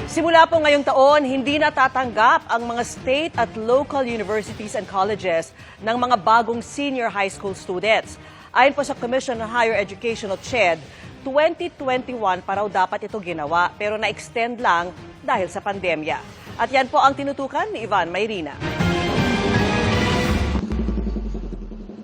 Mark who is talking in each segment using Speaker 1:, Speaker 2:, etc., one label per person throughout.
Speaker 1: Simula po ngayong taon, hindi natatanggap ang mga state at local universities and colleges ng mga bagong senior high school students. Ayon po sa Commission on Higher Education o CHED, 2021 pa raw dapat ito ginawa pero na-extend lang dahil sa pandemya. At yan po ang tinutukan ni Ivan Mayrina.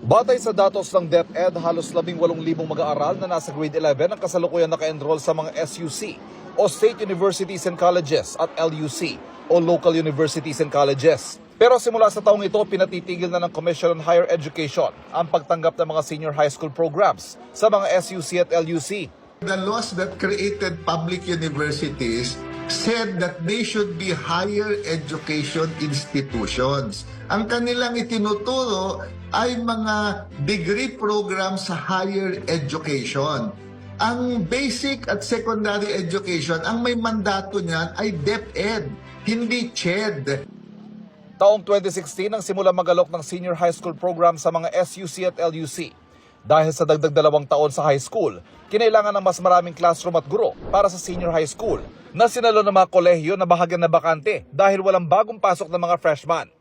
Speaker 2: Batay sa datos ng DepEd, halos 18,000 mag-aaral na nasa grade 11 ang kasalukuyan naka-enroll sa mga SUC o State Universities and Colleges at LUC o Local Universities and Colleges. Pero simula sa taong ito, pinatitigil na ng Commission on Higher Education ang pagtanggap ng mga senior high school programs sa mga SUC at LUC.
Speaker 3: The laws that created public universities said that they should be higher education institutions. Ang kanilang itinuturo ay mga degree program sa higher education. Ang basic at secondary education, ang may mandato niyan ay DepEd, hindi CHED.
Speaker 2: Taong 2016 ang simula mag-alok ng senior high school program sa mga SUC at LUC. Dahil sa dagdag 2 taon sa high school, kinailangan ng mas maraming classroom at guro para sa senior high school na sinalo ng mga kolehiyo na bahagyan na bakante dahil walang bagong pasok ng mga freshman.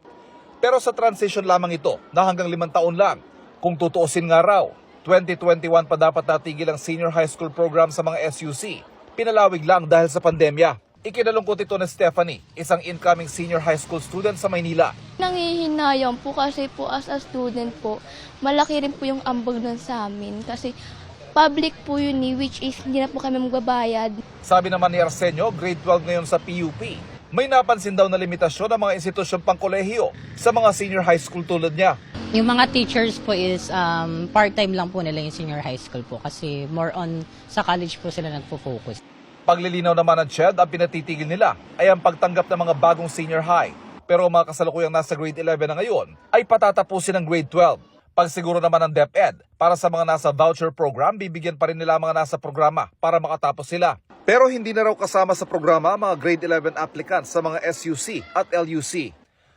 Speaker 2: Pero sa transition lamang ito na hanggang 5 taon lang. Kung tutuusin nga raw, 2021 pa dapat natigil ang senior high school program sa mga SUC. Pinalawig lang dahil sa pandemya. Ikinalungkot ito ni Stephanie, isang incoming senior high school student sa Maynila.
Speaker 4: Nangihinayang po kasi po as a student po, malaki rin po yung ambag nun sa amin kasi public po yun which is hindi na po kami magbabayad.
Speaker 2: Sabi naman ni Arsenio, grade 12 ngayon sa PUP. May napansin daw na limitasyon ng mga institusyong pangkolehiyo sa mga senior high school tulad niya.
Speaker 5: Yung mga teachers po is part-time lang po nila yung senior high school po kasi more on sa college po sila nagpo-focus.
Speaker 2: Paglilinaw naman ng CHED, ang pinatitigil nila ay ang pagtanggap ng mga bagong senior high. Pero mga kasalukuyang nasa grade 11 na ngayon ay patatapusin ng grade 12. Pagsiguro naman ng DepEd, para sa mga nasa voucher program, bibigyan pa rin nila mga nasa programa para makatapos sila. Pero hindi na raw kasama sa programa mga grade 11 applicants sa mga SUC at LUC.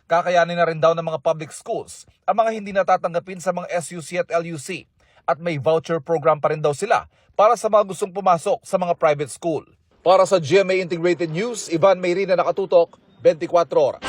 Speaker 2: Kakayanin na rin daw ng mga public schools ang mga hindi natatanggapin sa mga SUC at LUC. At may voucher program pa rin daw sila para sa mga gustong pumasok sa mga private school. Para sa GMA Integrated News, Ivan Mayrina, nakatutok, 24 oras.